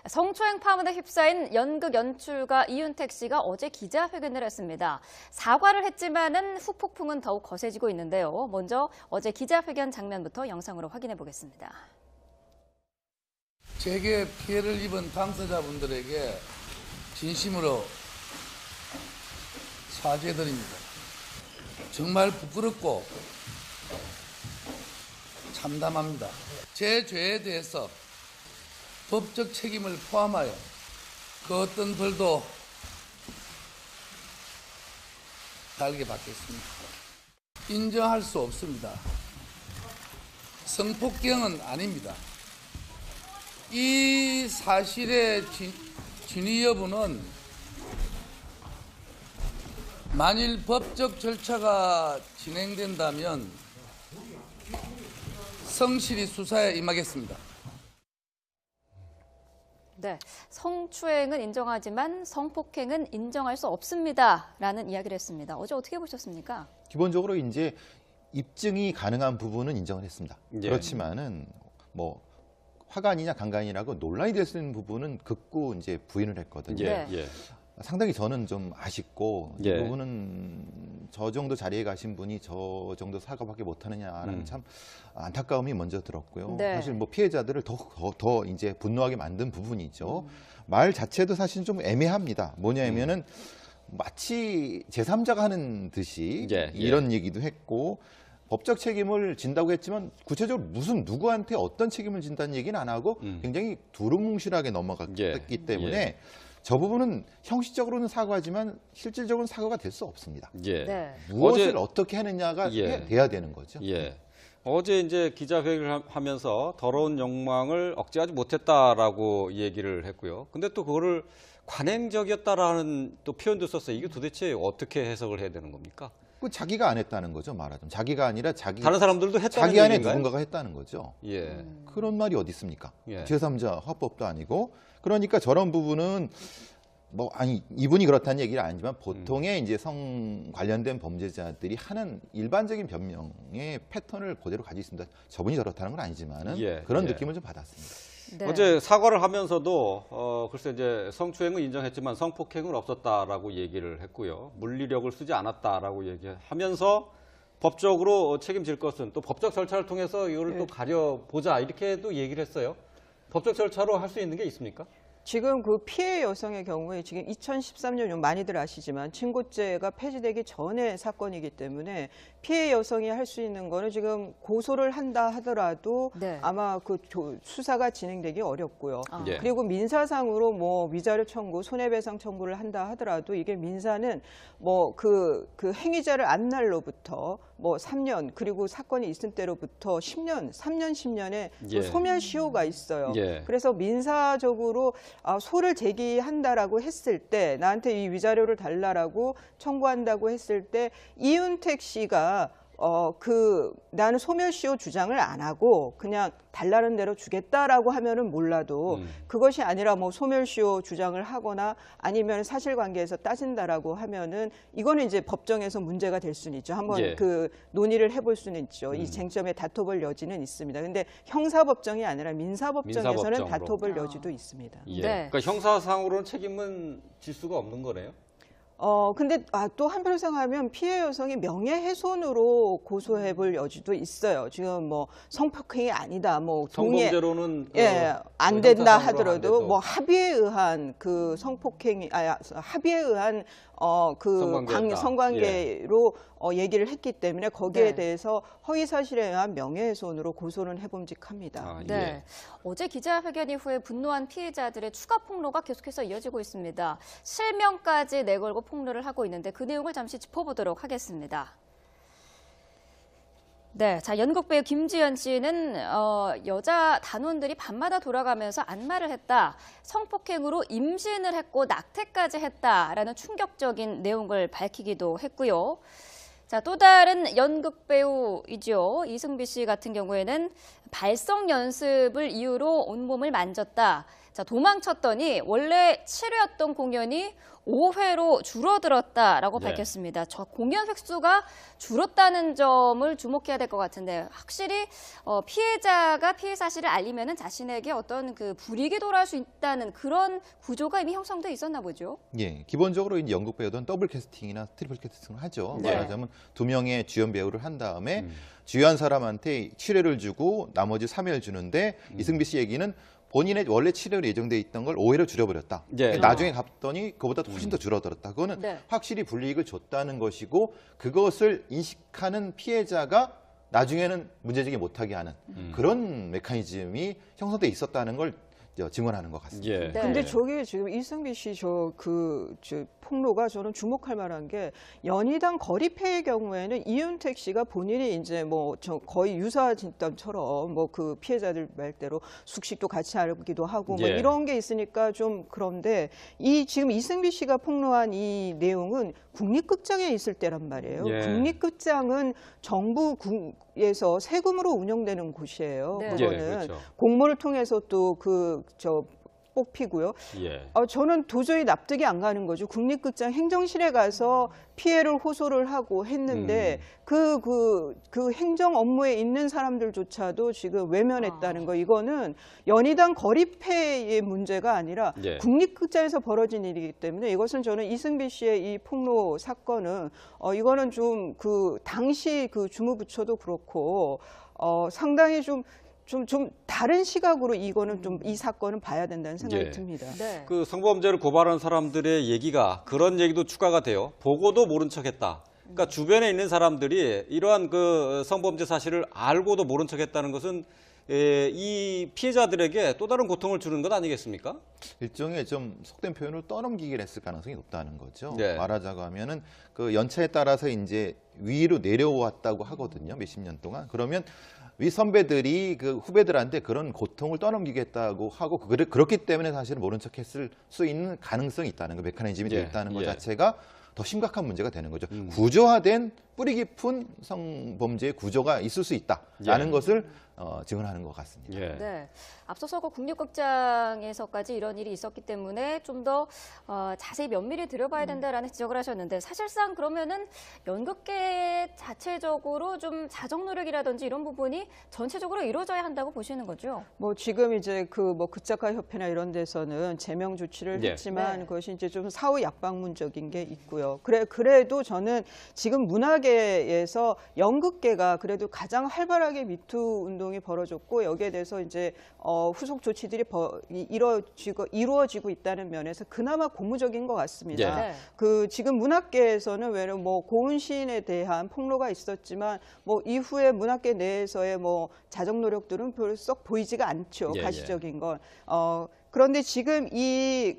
성추행 파문에 휩싸인 연극 연출가 이윤택 씨가 어제 기자회견을 했습니다. 사과를 했지만은 후폭풍은 더욱 거세지고 있는데요. 먼저 어제 기자회견 장면부터 영상으로 확인해 보겠습니다. 제게 피해를 입은 당사자분들에게 진심으로 사죄드립니다. 정말 부끄럽고 참담합니다. 제 죄에 대해서 법적 책임을 포함하여 그 어떤 벌도 달게 받겠습니다. 인정할 수 없습니다. 성폭행은 아닙니다. 이 사실의 진위 여부는 만일 법적 절차가 진행된다면 성실히 수사에 임하겠습니다. 네, 성추행은 인정하지만 성폭행은 인정할 수 없습니다라는 이야기를 했습니다. 어제 어떻게 보셨습니까? 기본적으로 이제 입증이 가능한 부분은 인정을 했습니다. 예. 그렇지만은 뭐 화관이냐 강간이라고 논란이 될 수 있는 부분은 극구 이제 부인을 했거든요. 네. 예. 상당히 저는 좀 아쉽고 이 예. 부분은 저 정도 자리에 가신 분이 저 정도 사과밖에 못하느냐라는 참 안타까움이 먼저 들었고요. 네. 사실 뭐 피해자들을 더 이제 분노하게 만든 부분이죠. 말 자체도 사실 좀 애매합니다. 뭐냐면은 마치 제3자가 하는 듯이 예, 예. 이런 얘기도 했고 법적 책임을 진다고 했지만 구체적으로 무슨 누구한테 어떤 책임을 진다는 얘기는 안 하고 굉장히 두루뭉실하게 넘어갔기 예, 때문에 예. 저 부분은 형식적으로는 사과지만 실질적으로는 사과가 될 수 없습니다. 예. 네. 무엇을 어떻게 하느냐가 예. 돼야 되는 거죠. 예. 어제 이제 기자회견을 하면서 더러운 욕망을 억제하지 못했다라고 얘기를 했고요. 근데 또 그거를 관행적이었다라는 또 표현도 썼어요. 이게 도대체 어떻게 해석을 해야 되는 겁니까? 그 자기가 안 했다는 거죠, 말하자면. 자기가 아니라 다른 사람들도 했다는 자기 안에 얘기인가요? 누군가가 했다는 거죠. 예. 그런 말이 어디 있습니까? 예. 제3자 화법도 아니고. 그러니까 저런 부분은 뭐 아니 이분이 그렇다는 얘기는 아니지만 보통의 이제 성 관련된 범죄자들이 하는 일반적인 변명의 패턴을 그대로 가지고 있습니다. 저분이 저렇다는 건 아니지만은 예, 그런 예. 느낌을 좀 받았습니다. 네. 어제 사과를 하면서도 글쎄 이제 성추행은 인정했지만 성폭행은 없었다라고 얘기를 했고요. 물리력을 쓰지 않았다라고 얘기하면서 법적으로 책임질 것은 또 법적 절차를 통해서 이걸 또 가려보자 이렇게도 얘기를 했어요. 법적 절차로 할 수 있는 게 있습니까? 지금 그 피해 여성의 경우에 지금 2013년 많이들 아시지만 친고죄가 폐지되기 전의 사건이기 때문에 피해 여성이 할 수 있는 거는 지금 고소를 한다 하더라도 네. 아마 그 수사가 진행되기 어렵고요. 예. 그리고 민사상으로 뭐 위자료 청구, 손해배상 청구를 한다 하더라도 이게 민사는 뭐 그 행위자를 안 날로부터 뭐 3년 그리고 사건이 있을 때로부터 10년, 3년, 10년의 예. 소멸시효가 있어요. 예. 그래서 민사적으로 소를 제기한다라고 했을 때 나한테 이 위자료를 달라라고 청구한다고 했을 때 이윤택 씨가 나는 소멸시효 주장을 안 하고 그냥 달라는 대로 주겠다라고 하면은 몰라도 그것이 아니라 뭐 소멸시효 주장을 하거나 아니면 사실관계에서 따진다라고 하면은 이거는 이제 법정에서 문제가 될 수는 있죠. 한번 예. 그 논의를 해볼 수는 있죠. 이 쟁점에 다퉈볼 여지는 있습니다. 근데 형사법정이 아니라 민사법정에서는 민사법정으로. 다퉈볼 여지도 있습니다. 예. 네. 그러니까 형사상으로는 책임은 질 수가 없는 거네요. 근데 또 한편으로 생각하면 피해 여성이 명예훼손으로 고소해 볼 여지도 있어요. 지금 뭐 성폭행이 아니다, 뭐 동의, 성범죄로는 안 된다 형사상으로 안 하더라도 돼도. 뭐 합의에 의한 그 성폭행이, 합의에 의한 성관계였다. 성관계로 얘기를 했기 때문에 거기에 네. 대해서 허위 사실에 의한 명예훼손으로 고소는 해봄직합니다. 아, 예. 네. 어제 기자회견 이후에 분노한 피해자들의 추가 폭로가 계속해서 이어지고 있습니다. 실명까지 내걸고 폭로를 하고 있는데 그 내용을 잠시 짚어보도록 하겠습니다. 네, 자 연극 배우 김지연 씨는 여자 단원들이 밤마다 돌아가면서 안마를 했다, 성폭행으로 임신을 했고 낙태까지 했다라는 충격적인 내용을 밝히기도 했고요. 자, 또 다른 연극 배우이죠. 이승비 씨 같은 경우에는 발성 연습을 이유로 온몸을 만졌다, 자, 도망쳤더니 원래 7회였던 공연이 5회로 줄어들었다라고 네. 밝혔습니다. 저 공연 횟수가 줄었다는 점을 주목해야 될 것 같은데 확실히 피해자가 피해 사실을 알리면은 자신에게 어떤 그 불이익이 돌아올 수 있다는 그런 구조가 이미 형성돼 있었나 보죠. 예, 기본적으로 이제 연극 배우들은 더블 캐스팅이나 트리플 캐스팅을 하죠. 네. 말하자면 2명의 주연 배우를 한 다음에 주연 사람한테 7회를 주고 나머지 3회를 주는데 이승비 씨 얘기는 본인의 원래 7회로 예정돼 있던 걸 5회로 줄여버렸다. 예. 나중에 갔더니 그보다 훨씬 더 줄어들었다. 그거는 네. 확실히 불이익을 줬다는 것이고 그것을 인식하는 피해자가 나중에는 문제제기 못하게 하는 그런 메커니즘이 형성돼 있었다는 걸 증언하는 것 같습니다. 예. 네. 근데 저게 지금 이승비 씨 저 폭로가 저는 주목할 만한 게 연희당 거리패의 경우에는 이윤택 씨가 본인이 이제 뭐 저 거의 유사 진단처럼 뭐 그 피해자들 말대로 숙식도 같이 하기도 하고 뭐 예. 이런 게 있으니까 좀 그런데 이 지금 이승비 씨가 폭로한 이 내용은 국립극장에 있을 때란 말이에요. 예. 국립극장은 정부에서 세금으로 운영되는 곳이에요. 네. 예, 그거는 그렇죠. 공모를 통해서 또 뽑히고요. 예. 저는 도저히 납득이 안 가는 거죠. 국립극장 행정실에 가서 피해를 호소를 하고 했는데 그 행정 업무에 있는 사람들조차도 지금 외면했다는 거. 이거는 연희당 거리패의 문제가 아니라 예. 국립극장에서 벌어진 일이기 때문에 이것은 저는 이승비 씨의 이 폭로 사건은 이거는 좀 그 당시 그 주무부처도 그렇고 상당히 좀 다른 시각으로 이거는 좀 이 사건은 봐야 된다는 생각이 예. 듭니다. 네. 그 성범죄를 고발한 사람들의 얘기가 그런 얘기도 추가가 돼요. 보고도 모른 척했다. 그러니까 주변에 있는 사람들이 이러한 그 성범죄 사실을 알고도 모른 척했다는 것은 이 피해자들에게 또 다른 고통을 주는 것 아니겠습니까? 일종의 좀 속된 표현으로 떠넘기기를 했을 가능성이 높다는 거죠. 네. 말하자고 하면은 그 연차에 따라서 이제 위로 내려왔다고 하거든요. 몇십 년 동안. 그러면 위 선배들이 그 후배들한테 그런 고통을 떠넘기겠다고 하고 그렇기 때문에 사실은 모른 척했을 수 있는 가능성이 있다는 거, 메커니즘이 예, 있다는 것 예. 자체가 더 심각한 문제가 되는 거죠. 구조화된 뿌리 깊은 성범죄의 구조가 있을 수 있다라는 예. 것을 증언하는 것 같습니다. 예. 네. 앞서서 그 국립극장에서까지 이런 일이 있었기 때문에 좀 더 자세히 면밀히 들여봐야 된다라는 지적을 하셨는데 사실상 그러면은 연극계 자체적으로 좀 자정 노력이라든지 이런 부분이 전체적으로 이루어져야 한다고 보시는 거죠? 뭐 지금 이제 그 뭐 극작가 협회나 이런 데서는 제명 조치를 예. 했지만 네. 그것이 이제 좀 사후 약방문적인 게 있고요. 그래도 저는 지금 문화계에서 연극계가 그래도 가장 활발하게 미투 운동이 벌어졌고 여기에 대해서 이제 후속 조치들이 이루어지고 있다는 면에서 그나마 고무적인 것 같습니다. 네. 그 지금 문학계에서는 왜냐면 뭐 고은 시인에 대한 폭로가 있었지만 뭐 이후에 문학계 내에서의 뭐 자정 노력들은 별로 썩 보이지가 않죠. 예, 가시적인 건. 그런데 지금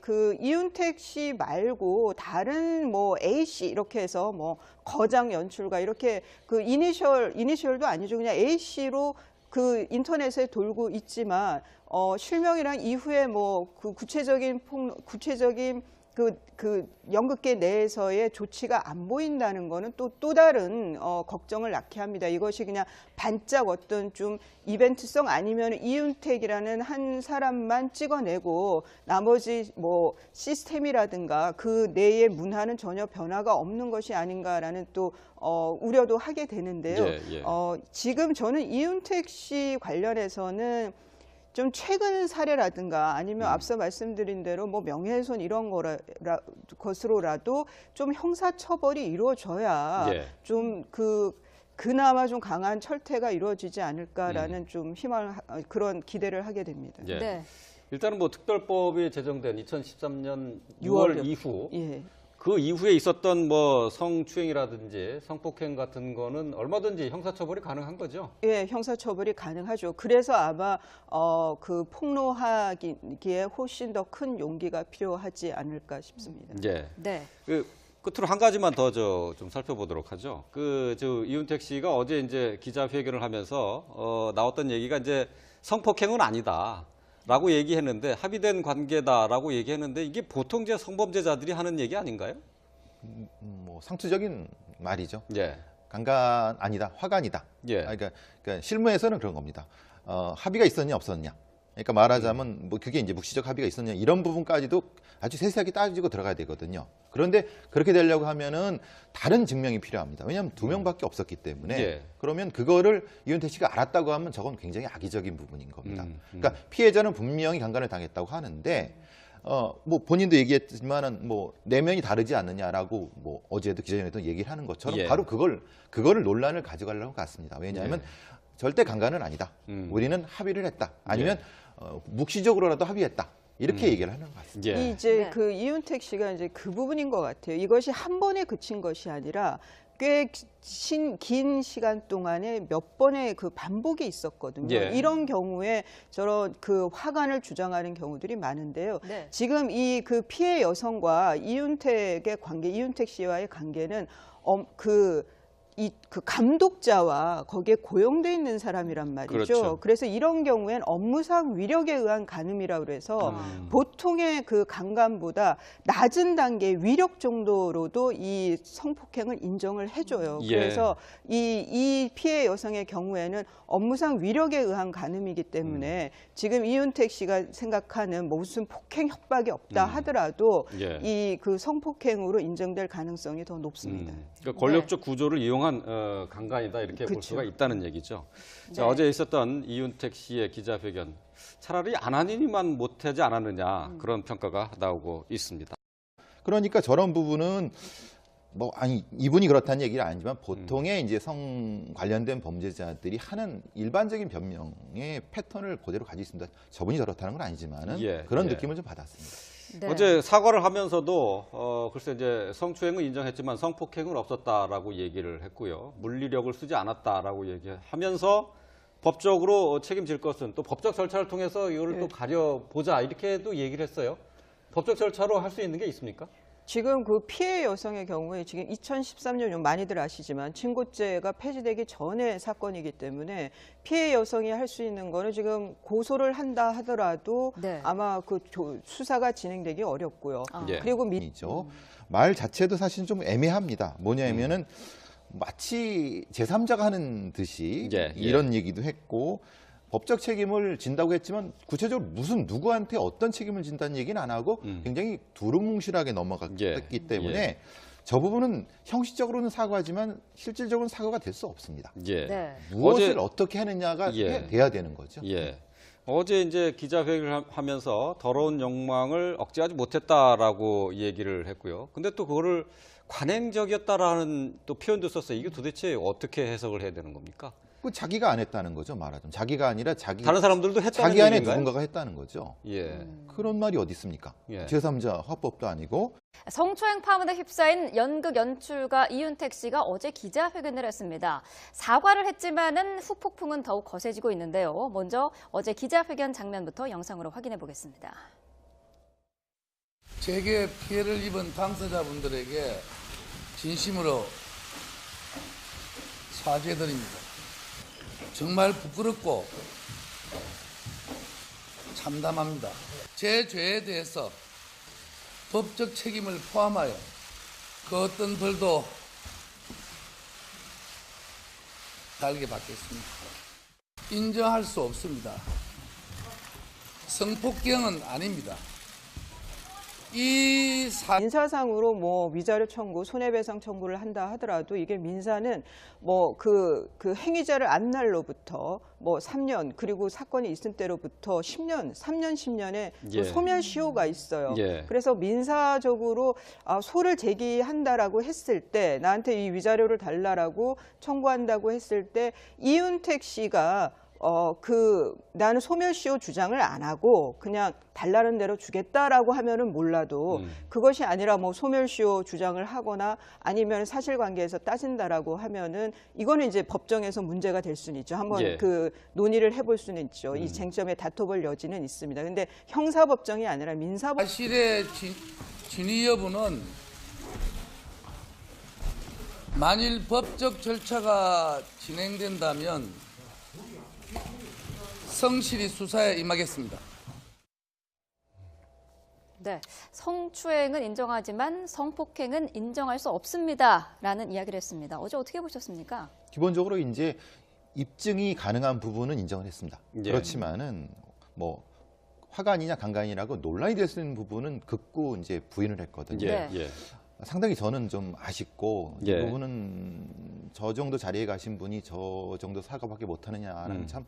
그 이윤택 씨 말고 다른 뭐 A 씨 이렇게 해서 뭐 거장 연출가 이렇게 그 이니셜도 아니죠. 그냥 A 씨로 그 인터넷에 돌고 있지만 실명이란 이후에 뭐 그 구체적인 그 연극계 내에서의 조치가 안 보인다는 거는 또 다른 걱정을 낳게 합니다. 이것이 그냥 반짝 어떤 좀 이벤트성 아니면 이윤택이라는 한 사람만 찍어내고 나머지 뭐 시스템이라든가 그 내의 문화는 전혀 변화가 없는 것이 아닌가라는 또 우려도 하게 되는데요. 예, 예. 지금 저는 이윤택 씨 관련해서는 좀 최근 사례라든가 아니면 앞서 말씀드린 대로 뭐 명예훼손 이런 것으로라도 좀 형사처벌이 이루어져야 예. 좀 그나마 좀 강한 철퇴가 이루어지지 않을까라는 좀 그런 기대를 하게 됩니다. 예. 네. 일단은 뭐 특별법이 제정된 2013년 6월 6월 이후 예. 그 이후에 있었던 뭐 성추행이라든지 성폭행 같은 거는 얼마든지 형사처벌이 가능한 거죠. 예, 형사처벌이 가능하죠. 그래서 아마 그 폭로하기에 훨씬 더 큰 용기가 필요하지 않을까 싶습니다. 예. 네. 그 끝으로 한 가지만 더 좀 살펴보도록 하죠. 이윤택 씨가 어제 이제 기자회견을 하면서 나왔던 얘기가 이제 성폭행은 아니다. 라고 얘기했는데 합의된 관계다라고 얘기했는데 이게 보통 이제 성범죄자들이 하는 얘기 아닌가요? 뭐 상투적인 말이죠. 예. 강간 아니다, 화간이다. 예. 그러니까 실무에서는 그런 겁니다. 합의가 있었냐 없었냐. 그러니까 말하자면 뭐 그게 이제 묵시적 합의가 있었냐 이런 부분까지도 아주 세세하게 따지고 들어가야 되거든요. 그런데 그렇게 되려고 하면은 다른 증명이 필요합니다. 왜냐하면 2명밖에 없었기 때문에 예. 그러면 그거를 이윤택 씨가 알았다고 하면 저건 굉장히 악의적인 부분인 겁니다. 그러니까 피해자는 분명히 강간을 당했다고 하는데 뭐 본인도 얘기했지만은 뭐 내면이 다르지 않느냐라고 뭐 어제도 기자회견에도 얘기를 하는 것처럼 예. 바로 그거를 논란을 가져가려는 것 같습니다. 왜냐하면 절대 강간은 아니다. 우리는 합의를 했다. 아니면 묵시적으로라도 합의했다. 이렇게 얘기를 하는 것 같습니다. 예. 이제 네. 그 이윤택 씨가 이제 그 부분인 것 같아요. 이것이 한 번에 그친 것이 아니라 꽤 긴 시간 동안에 몇 번의 그 반복이 있었거든요. 예. 이런 경우에 저런 그 화관을 주장하는 경우들이 많은데요. 네. 지금 이 그 피해 여성과 이윤택의 관계, 이윤택 씨와의 관계는 그 감독자와 거기에 고용돼 있는 사람이란 말이죠. 그렇죠. 그래서 이런 경우엔 업무상 위력에 의한 간음이라고 그래서 보통의 그 강간보다 낮은 단계의 위력 정도로도 이 성폭행을 인정을 해줘요. 예. 그래서 이 피해 여성의 경우에는 업무상 위력에 의한 간음이기 때문에 지금 이윤택 씨가 생각하는 뭐 무슨 폭행 협박이 없다 하더라도 예. 이 그 성폭행으로 인정될 가능성이 더 높습니다. 그러니까 권력적 구조를 이용한 강간이다 이렇게 볼 그쵸. 수가 있다는 얘기죠. 자, 네. 어제 있었던 이윤택 씨의 기자회견 차라리 안 하니만 못하지 않았느냐 그런 평가가 나오고 있습니다. 그러니까 저런 부분은 뭐 아니 이분이 그렇다는 얘기는 아니지만 보통의 이제 성 관련된 범죄자들이 하는 일반적인 변명의 패턴을 그대로 가지고 있습니다. 저분이 저렇다는 건 아니지만은 예, 그런 예. 느낌을 좀 받았습니다. 네. 어제 사과를 하면서도 글쎄 이제 성추행은 인정했지만 성폭행은 없었다라고 얘기를 했고요. 물리력을 쓰지 않았다라고 얘기하면서 법적으로 책임질 것은 또 법적 절차를 통해서 이거를 또 가려보자 이렇게도 얘기를 했어요. 법적 절차로 할 수 있는 게 있습니까? 지금 그 피해 여성의 경우에 지금 2013년 많이들 아시지만 친고죄가 폐지되기 전의 사건이기 때문에 피해 여성이 할 수 있는 거는 지금 고소를 한다 하더라도 네. 아마 그 수사가 진행되기 어렵고요. 예. 그리고 이죠. 말 자체도 사실 좀 애매합니다. 뭐냐면은 마치 제3자가 하는 듯이 예, 예. 이런 얘기도 했고 법적 책임을 진다고 했지만 구체적으로 무슨 누구한테 어떤 책임을 진다는 얘기는 안 하고 굉장히 두루뭉실하게 넘어갔기 예, 때문에 예. 저 부분은 형식적으로는 사과하지만 실질적으로는 사과가 될 수 없습니다. 예. 네. 무엇을 어제- 어떻게 하느냐가 예. 돼야 되는 거죠. 예. 어제 이제 기자회견을 하면서 더러운 욕망을 억제하지 못했다라고 얘기를 했고요. 근데 또 그거를 관행적이었다라는 또 표현도 썼어요. 이게 도대체 어떻게 해석을 해야 되는 겁니까? 그 자기가 안 했다는 거죠, 말하자면. 자기가 아니라 다른 사람들도 했다는 자기 안에 얘기인가요? 누군가가 했다는 거죠. 예. 그런 말이 어디 있습니까? 예. 제3자 화법도 아니고 성추행 파문에 휩싸인 연극 연출가 이윤택 씨가 어제 기자회견을 했습니다. 사과를 했지만은 후폭풍은 더욱 거세지고 있는데요. 먼저 어제 기자회견 장면부터 영상으로 확인해 보겠습니다. 제게 피해를 입은 당사자분들에게 진심으로 사죄드립니다. 정말 부끄럽고 참담합니다. 제 죄에 대해서 법적 책임을 포함하여 그 어떤 벌도 달게 받겠습니다. 인정할 수 없습니다. 성폭행은 아닙니다. 민사상으로 뭐 위자료 청구, 손해배상 청구를 한다 하더라도 이게 민사는 뭐 그 행위자를 안 날로부터 뭐 3년 그리고 사건이 있을 때로부터 10년, 3년, 10년의 예. 소멸시효가 있어요. 예. 그래서 민사적으로 소를 제기한다라고 했을 때 나한테 이 위자료를 달라라고 청구한다고 했을 때 이윤택 씨가 나는 소멸시효 주장을 안 하고 그냥 달라는 대로 주겠다라고 하면은 몰라도 그것이 아니라 뭐 소멸시효 주장을 하거나 아니면 사실관계에서 따진다라고 하면은 이거는 이제 법정에서 문제가 될 수는 있죠. 한번 예. 그 논의를 해볼 수는 있죠. 이 쟁점에 다퉈볼 여지는 있습니다. 근데 형사법정이 아니라 민사법. 사실의 진위 여부는 만일 법적 절차가 진행된다면 성실히 수사에 임하겠습니다. 네, 성추행은 인정하지만 성폭행은 인정할 수 없습니다라는 이야기를 했습니다. 어제 어떻게 보셨습니까? 기본적으로 이제 입증이 가능한 부분은 인정을 했습니다. 예. 그렇지만은 뭐 화관이냐 강간이라고 논란이 될 수 있는 부분은 극구 이제 부인을 했거든요. 예, 네. 예. 상당히 저는 좀 아쉽고 이 예. 부분은 저 정도 자리에 가신 분이 저 정도 사과밖에 못하느냐는 참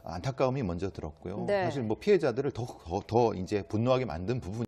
안타까움이 먼저 들었고요. 네. 사실 뭐 피해자들을 더 이제 분노하게 만든 부분.